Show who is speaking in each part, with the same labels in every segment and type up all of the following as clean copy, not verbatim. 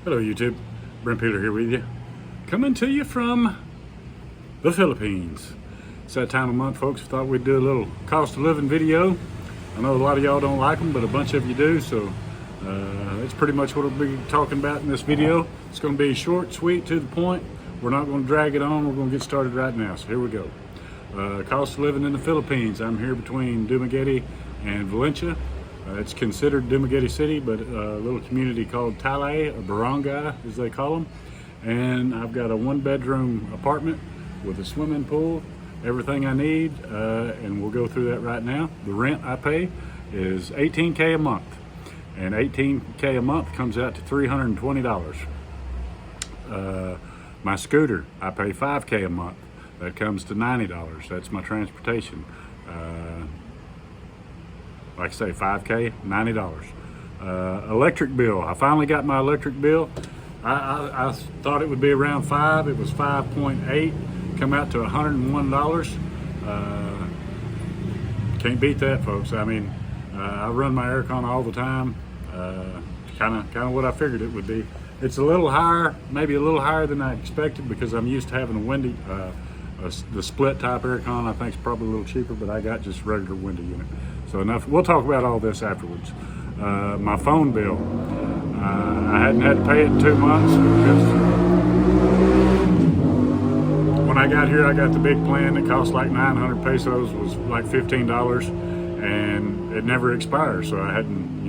Speaker 1: Hello YouTube, Brent Peeler here with you. Coming to you from the Philippines. It's that time of month, folks. Thought we'd do a little cost of living video. I know a lot of y'all don't like them, but a bunch of you do, so that's pretty much what we'll be talking about in this video. It's going to be short, sweet, to the point. We're not going to drag it on. We're going to get started right now, so here we go. Cost of living in the Philippines. I'm here between Dumaguete and Valencia. It's considered Dumaguete City, but a little community called Talay, or Barangay as they call them. And I've got a one-bedroom apartment with a swimming pool, everything I need, and we'll go through that right now. The rent I pay is $18K a month, and $18K a month comes out to $320. My scooter, I pay $5K a month. That comes to $90. That's my transportation. Like I say, $5K, $90. Electric bill, I finally got my electric bill. I thought it would be around 5, it was 5.8, come out to $101. Can't beat that, folks. I mean, I run my aircon all the time, kind of what I figured it would be. It's a little higher, maybe a little higher than I expected, because I'm used to having a windy, the split type aircon. I think it's probably a little cheaper, but I got just regular window unit. So enough, we'll talk about all this afterwards. My phone bill, I hadn't had to pay it in 2 months because when I got here, I got the big plan that cost like 900 pesos, was like $15, and it never expires. So I hadn't,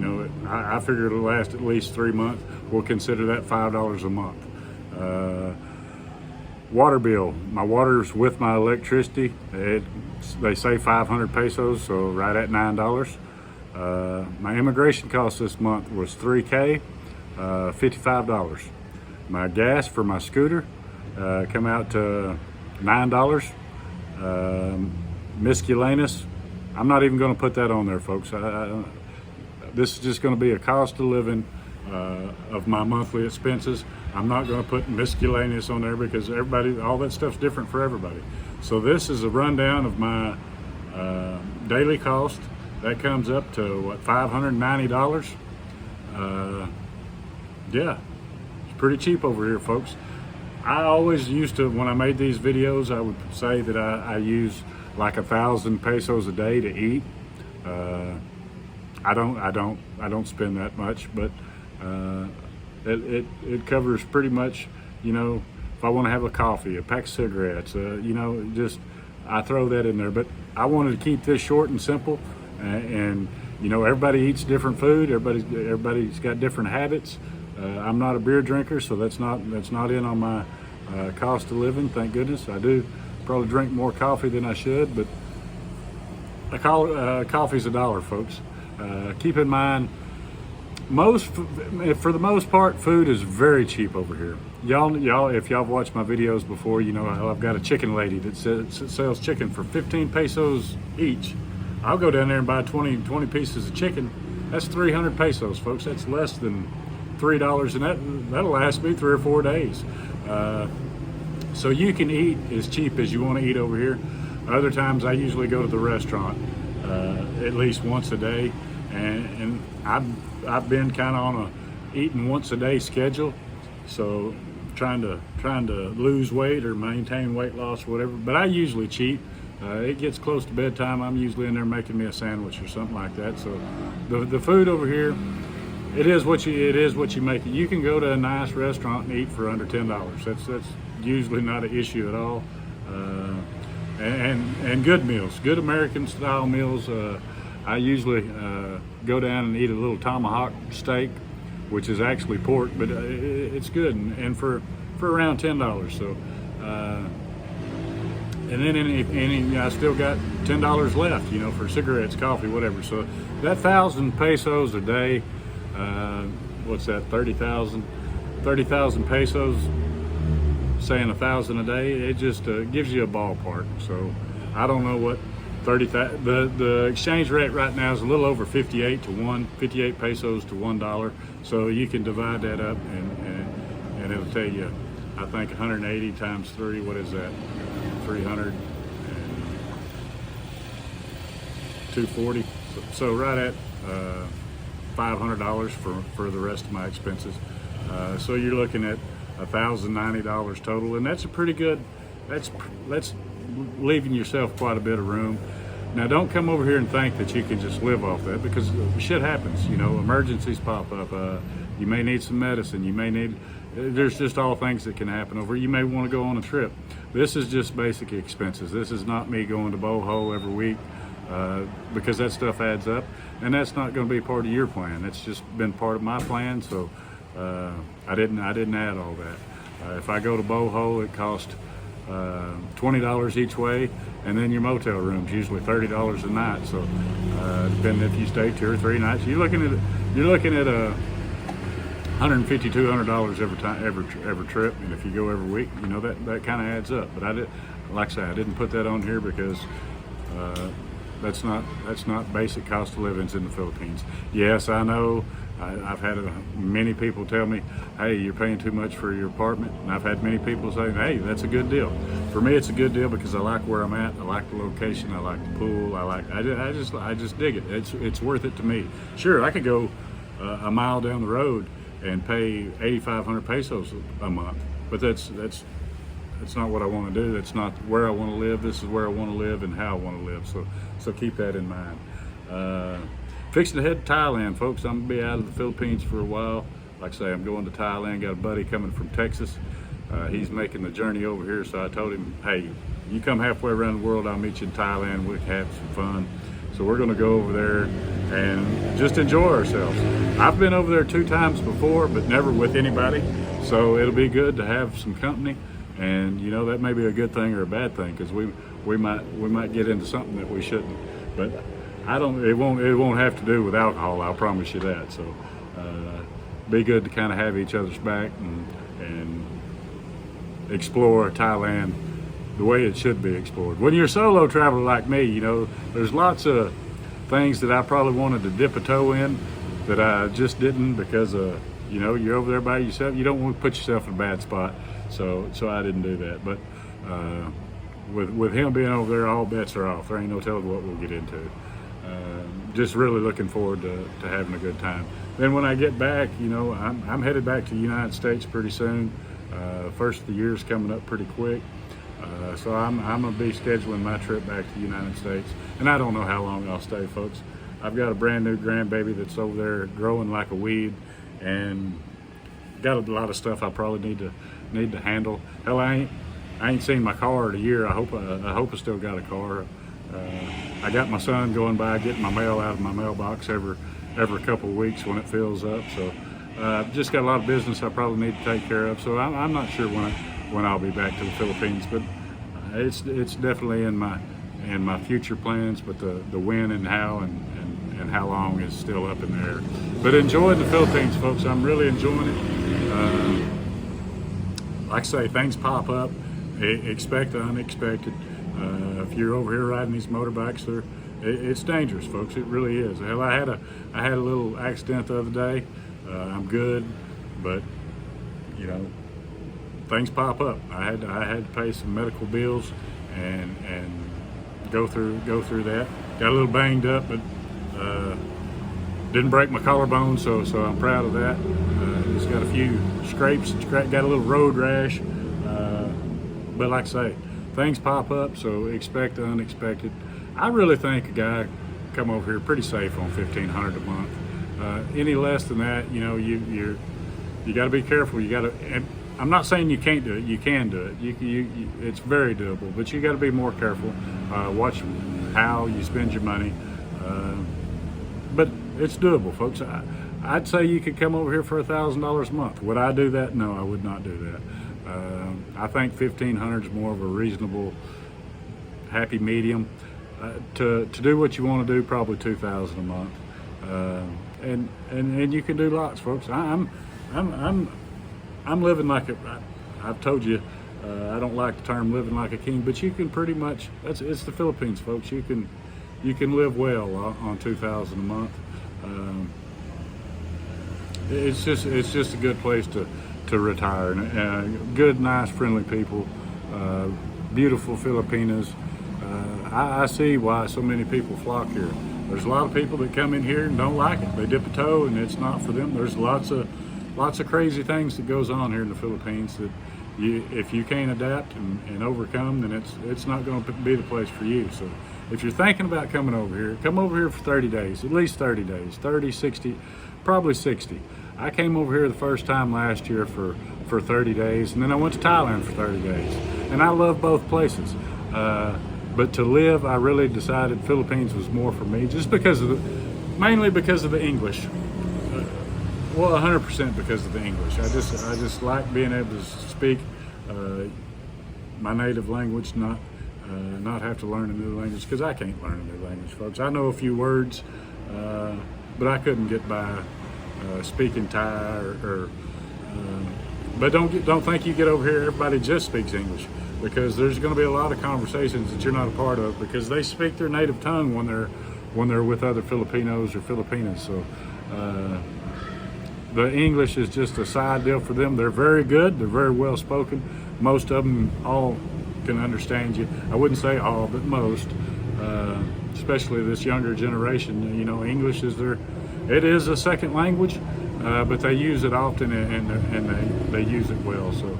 Speaker 1: I figured it'll last at least 3 months. We'll consider that $5 a month. Water bill, my water's with my electricity. They say 500 pesos, so right at $9. My immigration cost this month was $3K, $55. My gas for my scooter come out to $9. Miscellaneous, I'm not even going to put that on there, folks. This is just going to be a cost of living of my monthly expenses. I'm not going to put miscellaneous on there because all that stuff's different for everybody. So this is a rundown of my daily cost. That comes up to what, $590. Yeah, it's pretty cheap over here, folks. I always used to, when I made these videos, I would say that I use like 1,000 pesos a day to eat. I don't spend that much, but it covers pretty much, if I want to have a coffee, a pack of cigarettes, just I throw that in there. But I wanted to keep this short and simple, and everybody eats different food. Everybody's got different habits. I'm not a beer drinker, so that's not in on my cost of living. Thank goodness. I do probably drink more coffee than I should, but coffee's $1, folks. Keep in mind, for the most part, food is very cheap over here. Y'all, if y'all have watched my videos before, you know how I've got a chicken lady that sells chicken for 15 pesos each. I'll go down there and buy 20 pieces of chicken. That's 300 pesos, folks. That's less than $3, and that'll last me 3 or 4 days. So you can eat as cheap as you want to eat over here. Other times, I usually go to the restaurant at least once a day, and I've been kind of on a eating once a day schedule, so trying to lose weight or maintain weight loss, whatever. But I usually cheat. It gets close to bedtime, I'm usually in there making me a sandwich or something like that. So the food over here, it is what you make it. You can go to a nice restaurant and eat for under $10. That's usually not an issue at all. And good meals, good American style meals. I usually go down and eat a little tomahawk steak, which is actually pork, but it's good, and for around $10. So, and then I still got $10 left, for cigarettes, coffee, whatever. So that 1,000 pesos a day, what's that? 30,000 pesos. Saying 1,000 a day, it just gives you a ballpark. So I don't know what the exchange rate right now is a little over 58 pesos to $1. So you can divide that up, and it'll tell you, I think 180 times 3, what is that? 300, 240. So right at $500 for the rest of my expenses. So you're looking at $1,090 total, and that's a pretty good. That's leaving yourself quite a bit of room. Now, don't come over here and think that you can just live off that, because shit happens. You know, emergencies pop up. You may need some medicine. You may need. There's just all things that can happen over. You may want to go on a trip. This is just basic expenses. This is not me going to Boho every week, because that stuff adds up, and that's not going to be part of your plan. That's just been part of my plan. So I didn't add all that. If I go to Boho, it costs $20 each way, and then your motel room's usually $30 a night. So depending if you stay 2 or 3 nights, you're looking at a $150, $200 every trip. And if you go every week, you know that kind of adds up. But like I say, I didn't put that on here because that's not basic cost of living in the Philippines. Yes, I know. I've had many people tell me, hey, you're paying too much for your apartment. And I've had many people say, hey, that's a good deal. For me, it's a good deal because I like where I'm at. I like the location. I like the pool. I just dig it. It's worth it to me. Sure, I could go a mile down the road and pay 8,500 pesos a month, but that's not what I want to do. That's not where I want to live. This is where I want to live and how I want to live. So keep that in mind. Fixing to head to Thailand, folks. I'm gonna be out of the Philippines for a while. Like I say, I'm going to Thailand. Got a buddy coming from Texas. He's making the journey over here, so I told him, hey, you come halfway around the world, I'll meet you in Thailand. We can have some fun. So we're gonna go over there and just enjoy ourselves. I've been over there 2 times before, but never with anybody. So it'll be good to have some company. And you know, that may be a good thing or a bad thing, because we might get into something that we shouldn't. But it won't have to do with alcohol. I'll promise you that. So be good to kind of have each other's back and explore Thailand the way it should be explored. When you're a solo traveler like me, you know, there's lots of things that I probably wanted to dip a toe in that I just didn't, because you know, you're over there by yourself. You don't want to put yourself in a bad spot. So I didn't do that. But with him being over there, all bets are off. There ain't no telling what we'll get into. Just really looking forward to having a good time. Then when I get back, you know, I'm headed back to the United States pretty soon. First of the year's coming up pretty quick. So I'm gonna be scheduling my trip back to the United States. And I don't know how long I'll stay, folks. I've got a brand new grandbaby that's over there growing like a weed, and got a lot of stuff I probably need to handle. Hell, I ain't seen my car in a year. I hope I still got a car. I got my son going by getting my mail out of my mailbox every couple of weeks when it fills up. So just got a lot of business I probably need to take care of. So I'm not sure when I'll be back to the Philippines, but it's definitely in my future plans. But the when and how and how long is still up in the air. But enjoying the Philippines, folks. I'm really enjoying it. Like I say, things pop up. Expect the unexpected. If you're over here riding these motorbikes, it's dangerous, folks. It really is. Hell, I had a little accident the other day. I'm good, but you know, things pop up. I had to pay some medical bills and go through that. Got a little banged up, but didn't break my collarbone, so I'm proud of that. Just got a few scrapes, got a little road rash, but like I say, things pop up, so expect the unexpected. I really think a guy come over here pretty safe on $1,500 a month. Any less than that, you know, you got to be careful. You got to. And I'm not saying you can't do it. You can do it. It's very doable, but you got to be more careful. Watch how you spend your money. But it's doable, folks. I'd say you could come over here for $1,000 a month. Would I do that? No, I would not do that. I think $1,500 is more of a reasonable, happy medium. To do what you want to do, probably $2,000 a month, and you can do lots, folks. I'm living like I've told you. I don't like the term living like a king, but you can pretty much. It's the Philippines, folks. You can live well on $2,000 a month. It's just a good place to retire. And good, nice, friendly people, beautiful Filipinas. I see why so many people flock here. There's a lot of people that come in here and don't like it. They dip a toe and it's not for them. There's lots of lots of crazy things that goes on here in the Philippines that if you can't adapt and overcome, then it's not going to be the place for you. So if you're thinking about coming over here, come over here for 30 days, at least 30 days, 30, 60, probably 60. I came over here the first time last year for 30 days, and then I went to Thailand for 30 days. And I love both places. But to live, I really decided Philippines was more for me, just mainly because of the English. Well, 100% because of the English. I just like being able to speak my native language, not have to learn a new language, because I can't learn a new language, folks. I know a few words, but I couldn't get by speaking Thai but don't think you get over here everybody just speaks English, because there's going to be a lot of conversations that you're not a part of, because they speak their native tongue when they're with other Filipinos or Filipinas. So the English is just a side deal for them. They're very good. They're very well spoken. Most of them all can understand you. I wouldn't say all, but most. Especially this younger generation. You know, English is it is a second language, but they use it often and they use it well. So,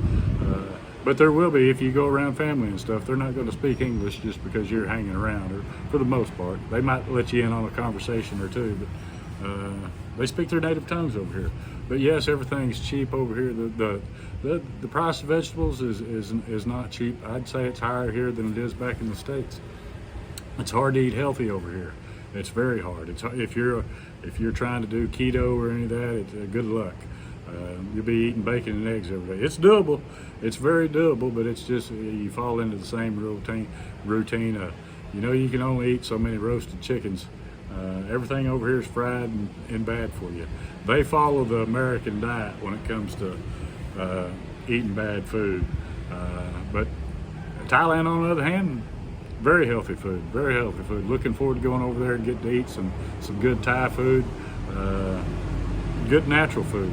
Speaker 1: but there will be, if you go around family and stuff, they're not going to speak English just because you're hanging around. Or for the most part, they might let you in on a conversation or two, but they speak their native tongues over here. But yes, everything's cheap over here. The price of vegetables is not cheap. I'd say it's higher here than it is back in the States. It's hard to eat healthy over here. It's very hard. If you're trying to do keto or any of that, it's good luck. You'll be eating bacon and eggs every day. It's doable. It's very doable, but it's just you fall into the same routine. You know, you can only eat so many roasted chickens. Everything over here is fried and bad for you. They follow the American diet when it comes to eating bad food. But Thailand, on the other hand, very healthy food, very healthy food. Looking forward to going over there and getting to eat some good Thai food, good natural food.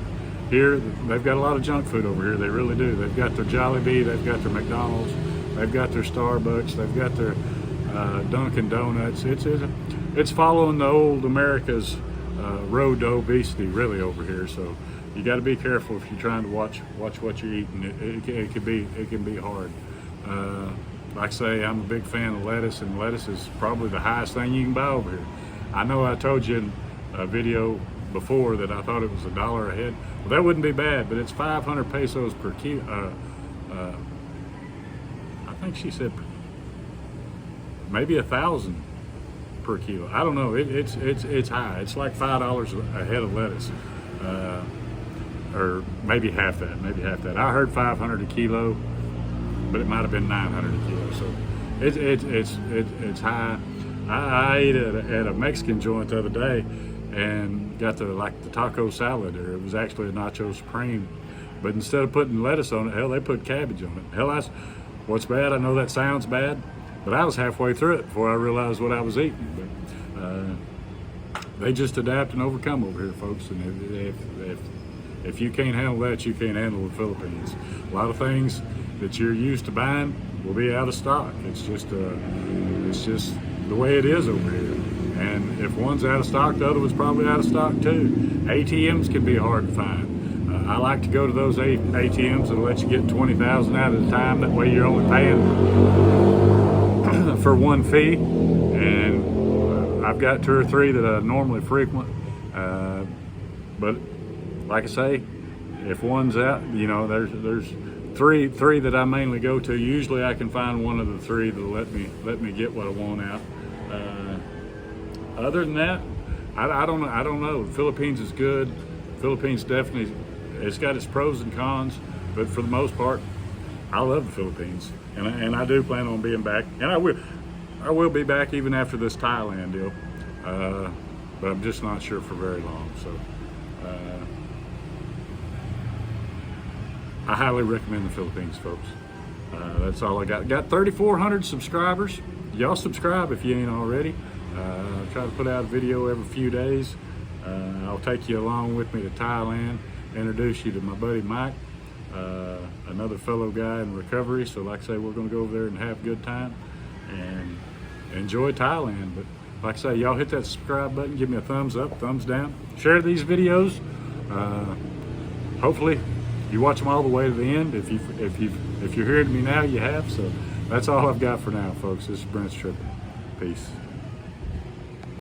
Speaker 1: Here, they've got a lot of junk food over here, they really do. They've got their Jollibee, they've got their McDonald's, they've got their Starbucks, they've got their Dunkin' Donuts. It's following the old America's road to obesity, really, over here. So you got to be careful if you're trying to watch what you're eating. It can be hard. Like I say, I'm a big fan of lettuce, and lettuce is probably the highest thing you can buy over here. I know I told you in a video before that I thought it was $1 a head. Well, that wouldn't be bad, but it's 500 pesos per kilo. I think she said maybe 1,000 per kilo. I don't know. It's high. It's like $5 a head of lettuce, or maybe half that. I heard 500 a kilo, but it might have been 900 a kilo. So it's high. I ate at a Mexican joint the other day and got the taco salad there. It was actually a nacho supreme, but instead of putting lettuce on it, hell, they put cabbage on it. Hell, what's bad. I know that sounds bad, but I was halfway through it before I realized what I was eating. But they just adapt and overcome over here, folks. And if you can't handle that, you can't handle the Philippines. A lot of things that you're used to buying will be out of stock. It's just the way it is over here. And if one's out of stock, the other one's probably out of stock too. ATMs can be hard to find. I like to go to those ATMs that'll let you get 20,000 out at a time. That way you're only paying for one fee. And I've got 2 or 3 that I normally frequent. But like I say, if one's out, you know, there's three that I mainly go to. Usually I can find one of the 3 that'll let me get what I want out. Other than that, I don't know. The Philippines is good. Philippines definitely, it's got its pros and cons, but for the most part, I love the Philippines, and I do plan on being back, and I will be back even after this Thailand deal, but I'm just not sure for very long. So I highly recommend the Philippines, folks. That's all I got. Got 3,400 subscribers. Y'all subscribe if you ain't already. I try to put out a video every few days. I'll take you along with me to Thailand, introduce you to my buddy Mike, another fellow guy in recovery. So like I say, we're going to go over there and have a good time and enjoy Thailand. But like I say, y'all hit that subscribe button, give me a thumbs up, thumbs down, share these videos. hopefully you watch them all the way to the end. If you're hearing me now, you have. So that's all I've got for now, folks. This is Brent's Tripping. Peace.